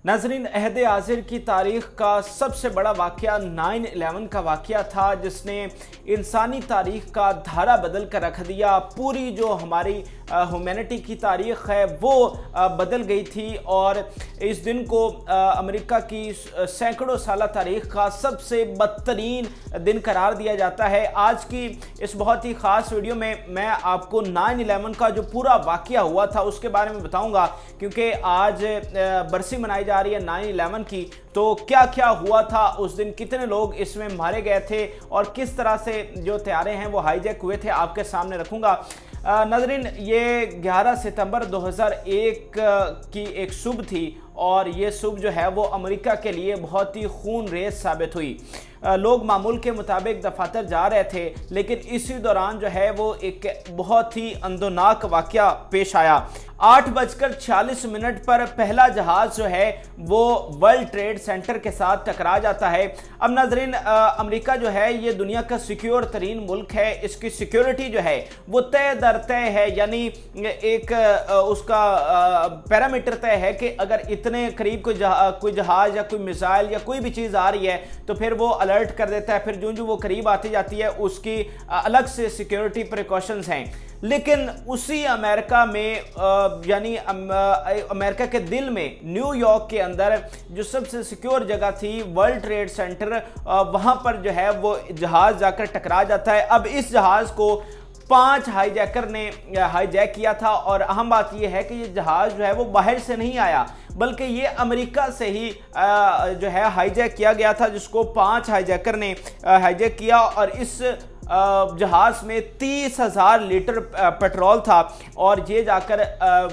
नाज़रीन, अहद आज़िर की तारीख़ का सबसे बड़ा वाक़या 9/11 का वाक़या था, जिसने इंसानी तारीख़ का धारा बदल कर रख दिया। पूरी जो हमारी ह्यूमैनिटी की तारीख़ है वो बदल गई थी और इस दिन को अमेरिका की सैकड़ों साल तारीख़ का सबसे बदतरीन दिन करार दिया जाता है। आज की इस बहुत ही ख़ास वीडियो में मैं आपको 9/11 का जो पूरा वाक़या हुआ था उसके बारे में बताऊँगा, क्योंकि आज बरसी मनाई जा रही है 9/11 की। तो क्या क्या हुआ था उस दिन, कितने लोग इसमें मारे गए थे और किस तरह से जो तैयारे हैं वो हाईजैक हुए थे, आपके सामने रखूंगा। नाज़रीन, ये 11 सितंबर 2001 की एक सुबह थी और ये सुबह जो है वो अमेरिका के लिए बहुत ही खून रेज़ साबित हुई। लोग मामूल के मुताबिक दफातर जा रहे थे, लेकिन इसी दौरान जो है वो एक बहुत ही अंदोनाक वाक़या पेश आया। 8:46 पर पहला जहाज़ जो है वो वर्ल्ड ट्रेड सेंटर के साथ टकरा जाता है। अब नाज़रीन, अमेरिका जो है ये दुनिया का सिक्योर तरीन मुल्क है। इसकी सिक्योरिटी जो है वो तय दर तय है, यानी एक उसका पैरामीटर तय है कि अगर इतने करीब कोई जहाज़ या कोई मिसाइल या कोई भी चीज़ आ रही है तो फिर वो अलर्ट कर देता है। फिर जो वो करीब आती जाती है उसकी अलग से सिक्योरिटी प्रिकॉशंस हैं। लेकिन उसी अमेरिका में यानी अमेरिका के दिल में न्यूयॉर्क के अंदर जो सबसे सिक्योर जगह थी वर्ल्ड ट्रेड सेंटर, वहां पर जो है वो जहाज़ जाकर टकरा जाता है। अब इस जहाज़ को 5 हाईजैकर ने हाईजैक किया था और अहम बात यह है कि ये जहाज़ जो है वो बाहर से नहीं आया, बल्कि ये अमेरिका से ही जो है हाईजैक किया गया था, जिसको 5 हाईजैकर ने हाईजैक किया। और इस जहाज़ में 30,000 लीटर पेट्रोल था और ये जाकर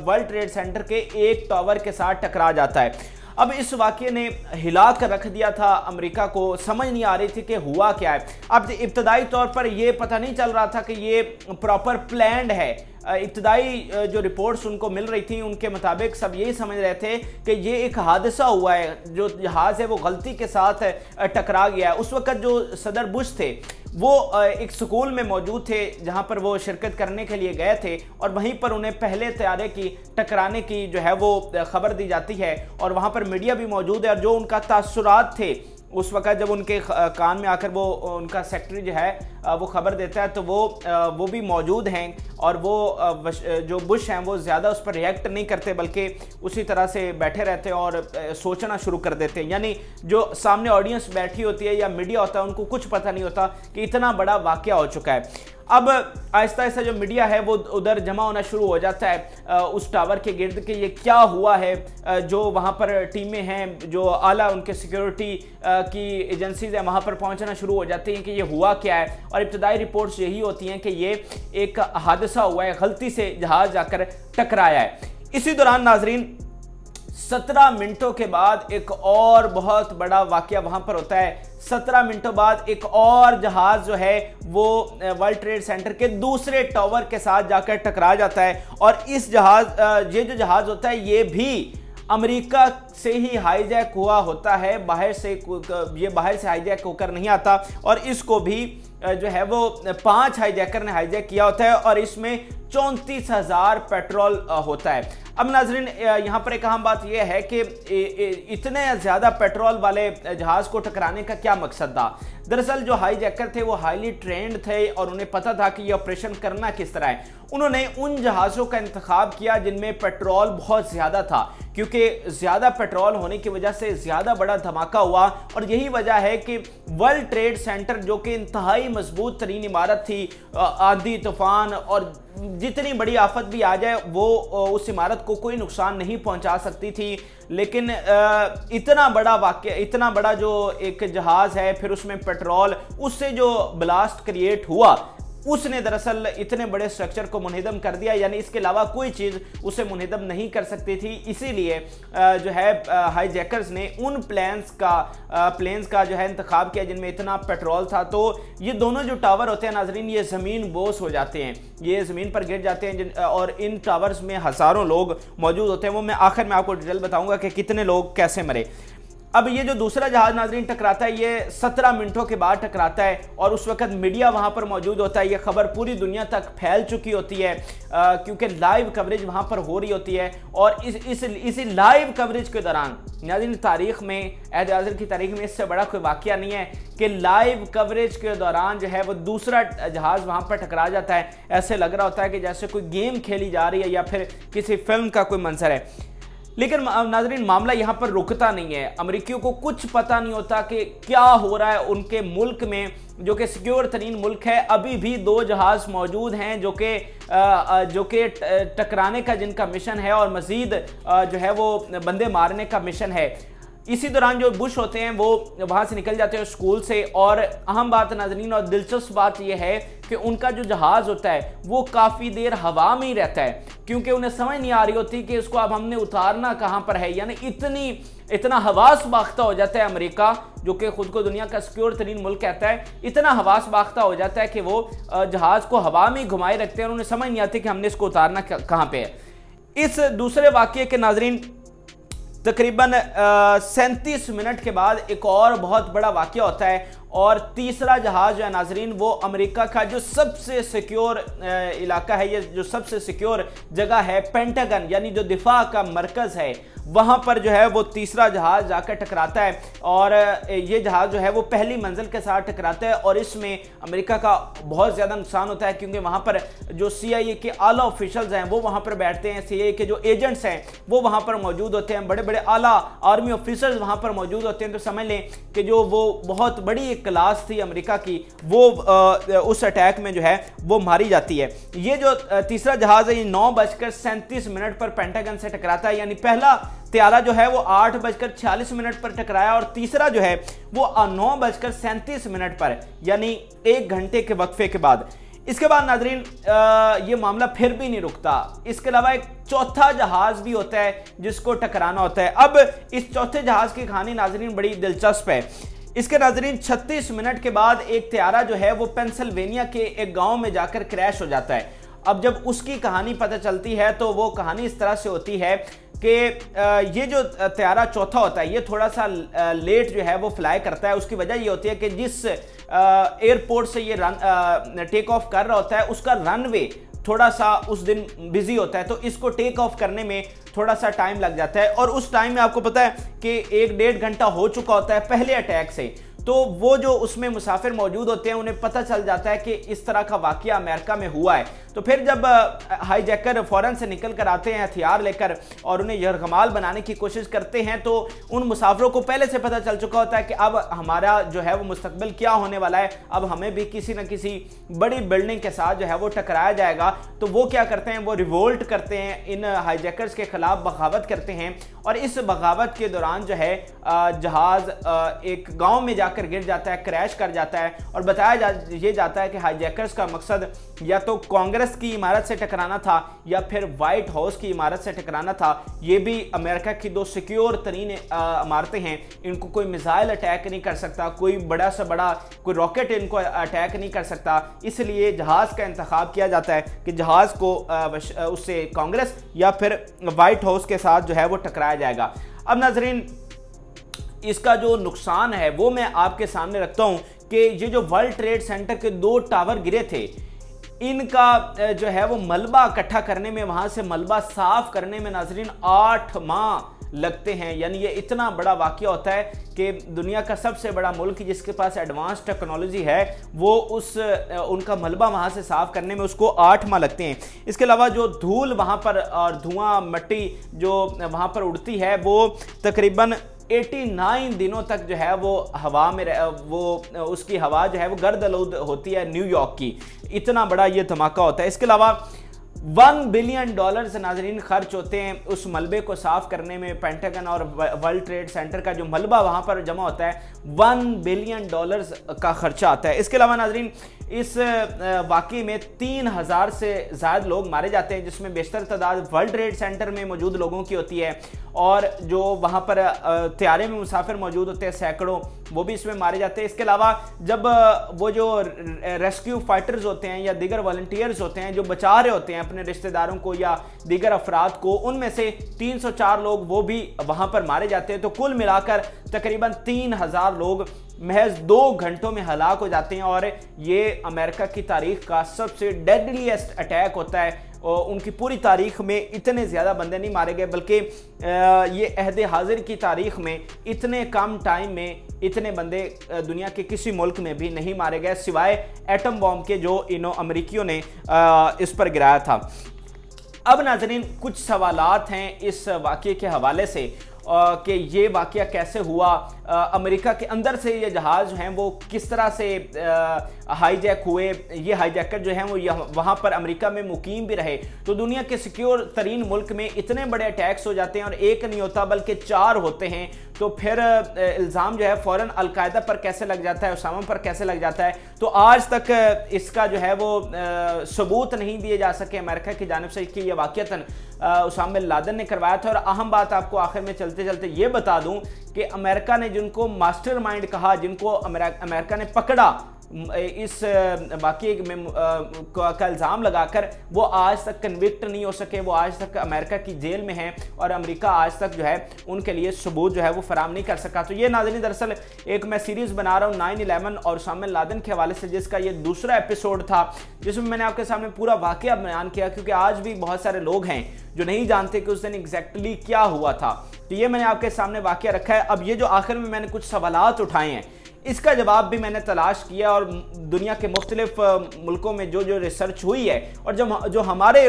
वर्ल्ड ट्रेड सेंटर के एक टावर के साथ टकरा जाता है। अब इस वाक़ये ने हिला कर रख दिया था अमेरिका को, समझ नहीं आ रही थी कि हुआ क्या है। अब इब्तदाई तौर पर यह पता नहीं चल रहा था कि ये प्रॉपर प्लान्ड है। इब्तदाई जो रिपोर्ट्स उनको मिल रही थी उनके मुताबिक सब यही समझ रहे थे कि ये एक हादसा हुआ है, जो जहाज़ है वो गलती के साथ टकरा गया है। उस वक़्त जो सदर बुश थे वो एक स्कूल में मौजूद थे जहां पर वो शिरकत करने के लिए गए थे और वहीं पर उन्हें पहले तैयारे की टकराने की जो है वो खबर दी जाती है और वहां पर मीडिया भी मौजूद है। और जो उनका तासुरात थे उस वक्त जब उनके कान में आकर वो उनका सेक्रेटरी जो है वो खबर देता है तो वो भी मौजूद हैं और वो जो बुश हैं वो ज़्यादा उस पर रिएक्ट नहीं करते, बल्कि उसी तरह से बैठे रहते हैं और सोचना शुरू कर देते हैं। यानी जो सामने ऑडियंस बैठी होती है या मीडिया होता है उनको कुछ पता नहीं होता कि इतना बड़ा वाक़या हो चुका है। अब आहिस्ता आहिस्ता जो मीडिया है वो उधर जमा होना शुरू हो जाता है उस टावर के गिर्द कि ये क्या हुआ है। जो वहाँ पर टीमें हैं, जो आला उनके सिक्योरिटी की एजेंसीज हैं, वहाँ पर पहुँचना शुरू हो जाती हैं कि ये हुआ क्या है। और इब्तदाई रिपोर्ट्स यही होती हैं कि ये एक हादसा हुआ है, गलती से जहाज़ जाकर टकराया है। इसी दौरान नाजरीन 17 मिनटों के बाद एक और बहुत बड़ा वाक़या वहां पर होता है। 17 मिनटों बाद एक और जहाज जो है वो वर्ल्ड ट्रेड सेंटर के दूसरे टावर के साथ जाकर टकरा जाता है। और इस ये जो जहाज होता है ये भी अमेरिका से ही हाईजैक हुआ होता है, बाहर से हाईजैक होकर नहीं आता। और इसको भी जो है वो 5 हाईजैकर ने हाईजैक किया होता है और इसमें 34,000 पेट्रोल होता है। अब नाजरीन, यहाँ पर एक अहम बात यह है कि इतने ज़्यादा पेट्रोल वाले जहाज़ को टकराने का क्या मकसद था। दरअसल जो हाईजैकर थे वो हाईली ट्रेंड थे और उन्हें पता था कि ये ऑपरेशन करना किस तरह है। उन्होंने उन जहाज़ों का इंतखाब किया जिनमें पेट्रोल बहुत ज़्यादा था, क्योंकि ज़्यादा पेट्रोल होने की वजह से ज़्यादा बड़ा धमाका हुआ। और यही वजह है कि वर्ल्ड ट्रेड सेंटर, जो कि इंतहाई मजबूत तरीन इमारत थी, आंधी तूफान और जितनी बड़ी आफत भी आ जाए वो उस इमारत को कोई नुकसान नहीं पहुंचा सकती थी। लेकिन इतना बड़ा वाक़या, इतना बड़ा जो एक जहाज़ है, फिर उसमें पेट्रोल, उससे जो ब्लास्ट क्रिएट हुआ उसने दरअसल इतने बड़े स्ट्रक्चर को मुनहदम कर दिया, यानी इसके अलावा कोई चीज़ उसे मुनहदम नहीं कर सकती थी। इसीलिए जो है हाईजैकर्स ने उन प्लेन्स का जो है इंतखाब किया जिनमें इतना पेट्रोल था। तो ये दोनों जो टावर होते हैं नाजरीन, ये ज़मीन बोस हो जाते हैं, ये ज़मीन पर गिर जाते हैं और इन टावर्स में हज़ारों लोग मौजूद होते हैं। वो मैं आखिर में आपको डिटेल बताऊँगा कि कितने लोग कैसे मरे। अब ये जो दूसरा जहाज नाजरीन टकराता है ये 17 मिनटों के बाद टकराता है और उस वक्त मीडिया वहां पर मौजूद होता है। ये खबर पूरी दुनिया तक फैल चुकी होती है क्योंकि लाइव कवरेज वहां पर हो रही होती है। और इसी लाइव कवरेज के दौरान नाज़रीन तारीख में, अहद हाज़िर की तारीख में इससे बड़ा कोई वाक़या नहीं है कि लाइव कवरेज के दौरान जो है वो दूसरा जहाज़ वहां पर टकरा जाता है। ऐसे लग रहा होता है कि जैसे कोई गेम खेली जा रही है या फिर किसी फिल्म का कोई मंजर है। लेकिन नाजरीन मामला यहाँ पर रुकता नहीं है। अमेरिकियों को कुछ पता नहीं होता कि क्या हो रहा है उनके मुल्क में, जो कि सिक्योर तरीन मुल्क है। अभी भी 2 जहाज मौजूद हैं जो कि टकराने का जिनका मिशन है और मज़ीद जो है वो बंदे मारने का मिशन है। इसी दौरान जो बुश होते हैं वो वहाँ से निकल जाते हैं स्कूल से। और अहम बात नाज़रीन और दिलचस्प बात यह है कि उनका जो जहाज़ होता है वो काफ़ी देर हवा में ही रहता है, क्योंकि उन्हें समझ नहीं आ रही होती कि इसको अब हमने उतारना कहाँ पर है। यानी इतना हवास बाख्ता हो जाता है अमेरिका, जो कि खुद को दुनिया का सिक्योर तरीन मुल्क कहता है, इतना हवास बाख्ता हो जाता है कि वो जहाज़ को हवा में ही घुमाए रखते हैं और उन्हें समझ नहीं आती कि हमने इसको उतारना कहाँ पर है। इस दूसरे वाक़ये के नाज़रीन तकरीबन 37 मिनट के बाद एक और बहुत बड़ा वाक़या होता है और तीसरा जहाज़ जो है नाजरीन वो अमेरिका का जो सबसे सिक्योर इलाका है, ये जो सबसे सिक्योर जगह है पेंटागन, यानी जो दिफा का मरकज़ है, वहाँ पर जो है वो तीसरा जहाज़ जाकर टकराता है। और ये जहाज़ जो है वो पहली मंजिल के साथ टकराता है और इसमें अमेरिका का बहुत ज़्यादा नुकसान होता है, क्योंकि वहाँ पर जो CIA के आला ऑफिशल्स हैं वो वहाँ पर बैठते हैं, CIA के जो एजेंट्स हैं वो वहाँ पर मौजूद होते हैं, बड़े बड़े आला आर्मी ऑफिसर्स वहाँ पर मौजूद होते हैं। तो समझ लें कि जो वो बहुत बड़ी एक क्लास थी अमेरिका की, वो उस अटैक में जो है वो मारी जाती है। ये जो तीसरा जहाज़ है ये 9:37 पर पेंटागन से टकराता है। यानी पहला त्यारा जो है वो 8:46 पर टकराया और तीसरा जो है वो 9:37 पर, यानी 1 घंटे के वक्फे के बाद। इसके बाद नाजरीन ये मामला फिर भी नहीं रुकता। इसके अलावा एक चौथा जहाज भी होता है जिसको टकराना होता है। अब इस चौथे जहाज की कहानी नाजरीन बड़ी दिलचस्प है। इसके नाजरीन 36 मिनट के बाद एक त्यारा जो है वो पेंसिल्वेनिया के एक गांव में जाकर क्रैश हो जाता है। अब जब उसकी कहानी पता चलती है तो वो कहानी इस तरह से होती है कि ये जो त्यारा चौथा होता है ये थोड़ा सा लेट जो है वो फ्लाई करता है। उसकी वजह ये होती है कि जिस एयरपोर्ट से ये टेक ऑफ कर रहा होता है उसका रनवे थोड़ा सा उस दिन बिजी होता है, तो इसको टेक ऑफ करने में थोड़ा सा टाइम लग जाता है। और उस टाइम में आपको पता है कि 1-1.5 घंटा हो चुका होता है पहले अटैक से। तो वो जो उसमें मुसाफिर मौजूद होते हैं उन्हें पता चल जाता है कि इस तरह का वाकया अमेरिका में हुआ है। तो फिर जब हाईजैकर फौरन से निकल कर आते हैं हथियार लेकर और उन्हें यरगमाल बनाने की कोशिश करते हैं, तो उन मुसाफिरों को पहले से पता चल चुका होता है कि अब हमारा जो है वो मुस्तकबिल क्या होने वाला है, अब हमें भी किसी न किसी बड़ी बिल्डिंग के साथ जो है वो टकराया जाएगा। तो वो क्या करते हैं, वो रिवोल्ट करते हैं, इन हाईजैकर्स के खिलाफ बगावत करते हैं। और इस बगावत के दौरान जो है जहाज़ एक गाँव में जाकर गिर जाता है, क्रैश कर जाता है। और बताया ये जाता है कि हाईजैकर्स का मकसद या तो कांग्रेस की इमारत से टकराना था या फिर व्हाइट हाउस की इमारत से टकराना था। ये भी अमेरिका की 2 सिक्योर तरीन इमारतें हैं, इनको कोई मिसाइल अटैक नहीं कर सकता, कोई बड़ा से बड़ा कोई रॉकेट इनको अटैक नहीं कर सकता। इसलिए जहाज़ का इंतखाब किया जाता है कि जहाज़ को उससे कांग्रेस या फिर व्हाइट हाउस के साथ जो है वो टकराया जाएगा। अब नाजरीन इसका जो नुकसान है वो मैं आपके सामने रखता हूं कि ये जो वर्ल्ड ट्रेड सेंटर के 2 टावर गिरे थे, इनका जो है वो मलबा इकट्ठा करने में, वहां से मलबा साफ करने में नाजरीन 8 माह लगते हैं। यानी ये इतना बड़ा वाकया होता है कि दुनिया का सबसे बड़ा मुल्क जिसके पास एडवांस टेक्नोलॉजी है वो उनका मलबा वहाँ से साफ़ करने में उसको 8 माह लगते हैं। इसके अलावा जो धूल वहाँ पर और धुआं मिट्टी जो वहाँ पर उड़ती है वो तकरीबन 89 दिनों तक जो है वो हवा में उसकी हवा जो है वो गर्द-आलूद होती है न्यूयॉर्क की। इतना बड़ा ये धमाका होता है। इसके अलावा $1 बिलियन नाजरीन खर्च होते हैं उस मलबे को साफ करने में। पेंटागन और वर्ल्ड ट्रेड सेंटर का जो मलबा वहाँ पर जमा होता है $1 बिलियन का खर्चा आता है। इसके अलावा नाजरीन इस वाक़ये में 3000 से ज़्यादा लोग मारे जाते हैं, जिसमें बेशतर तादाद वर्ल्ड ट्रेड सेंटर में मौजूद लोगों की होती है और जो वहाँ पर त्यारे में मुसाफिर मौजूद होते हैं सैकड़ों, वो भी इसमें मारे जाते हैं। इसके अलावा जब वो जो रेस्क्यू फाइटर्स होते हैं या दीगर वॉलंटियर्स होते हैं जो बचा रहे होते हैं अपने रिश्तेदारों को या दीगर अफराद को, उनमें से 304 लोग वो भी वहाँ पर मारे जाते हैं। तो कुल मिलाकर तकरीबन 3000 लोग महज 2 घंटों में हलाक हो जाते हैं और ये अमेरिका की तारीख का सबसे डेडलीस्ट अटैक होता है। और उनकी पूरी तारीख में इतने ज़्यादा बंदे नहीं मारे गए, बल्कि ये अहद हाजिर की तारीख में इतने कम टाइम में इतने बंदे दुनिया के किसी मुल्क में भी नहीं मारे गए सिवाय एटम बॉम्ब के जो इन्हों अमेरिकियों ने इस पर गिराया था। अब नाज़रीन कुछ सवालात हैं इस वाक़ये के हवाले से कि ये वाक़या कैसे हुआ, अमेरिका के अंदर से ये जहाज़ हैं वो किस तरह से हाईजैक हुए, ये हाईजैकर जो हैं वो वहाँ पर अमेरिका में मुकीम भी रहे। तो दुनिया के सिक्योर तरीन मुल्क में इतने बड़े अटैक्स हो जाते हैं और एक नहीं होता बल्कि 4 होते हैं, तो फिर इल्ज़ाम जो है फ़ौरन अलकायदा पर कैसे लग जाता है, उसामा पर कैसे लग जाता है। तो आज तक इसका जो है वो सबूत नहीं दिए जा सके अमेरिका की जानिब से कि यह वाक़यतन उसामा बिन लादेन ने करवाया था। और अहम बात आपको आखिर में चलते चलते ये बता दूं कि अमेरिका ने जिनको मास्टरमाइंड कहा, जिनको अमेरिका ने पकड़ा इस वाक़ये में का इल्ज़ाम लगाकर, वो आज तक कन्विक्ट नहीं हो सके, वो आज तक अमेरिका की जेल में हैं और अमेरिका आज तक जो है उनके लिए सबूत जो है वो फराम नहीं कर सका। तो ये नाज़रीन दरअसल एक मैं सीरीज़ बना रहा हूँ 9/11 और उसामा बिन लादेन के हवाले से, जिसका ये दूसरा एपिसोड था, जिसमें मैंने आपके सामने पूरा वाक़या बयान किया, क्योंकि आज भी बहुत सारे लोग हैं जो नहीं जानते कि उस दिन एग्जैक्टली क्या हुआ था। तो ये मैंने आपके सामने वाक़या रखा है। अब ये जो आखिर में मैंने कुछ सवालात उठाए हैं, इसका जवाब भी मैंने तलाश किया और दुनिया के मुख्तलिफ मुल्कों में जो रिसर्च हुई है और जो हमारे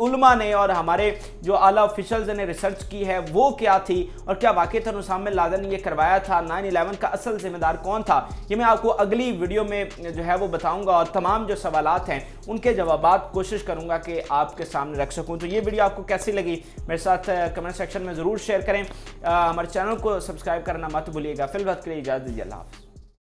उलमा ने और हमारे जो आला ऑफिशल्स ने रिसर्च की है वो क्या थी और क्या वाक़ईतन उसामा बिन लादेन ने ये करवाया था, 9/11 का असल जिम्मेदार कौन था, ये मैं आपको अगली वीडियो में जो है वो बताऊंगा और तमाम जो सवालात हैं उनके जवाबात कोशिश करूंगा कि आपके सामने रख सकूं। तो ये वीडियो आपको कैसी लगी मेरे साथ कमेंट सेक्शन में ज़रूर शेयर करें। हमारे चैनल को सब्सक्राइब करना मत भूलिएगा। फिल वक्त के लिए इजाज़त दीजिए। अल्लाह हाफ़िज़।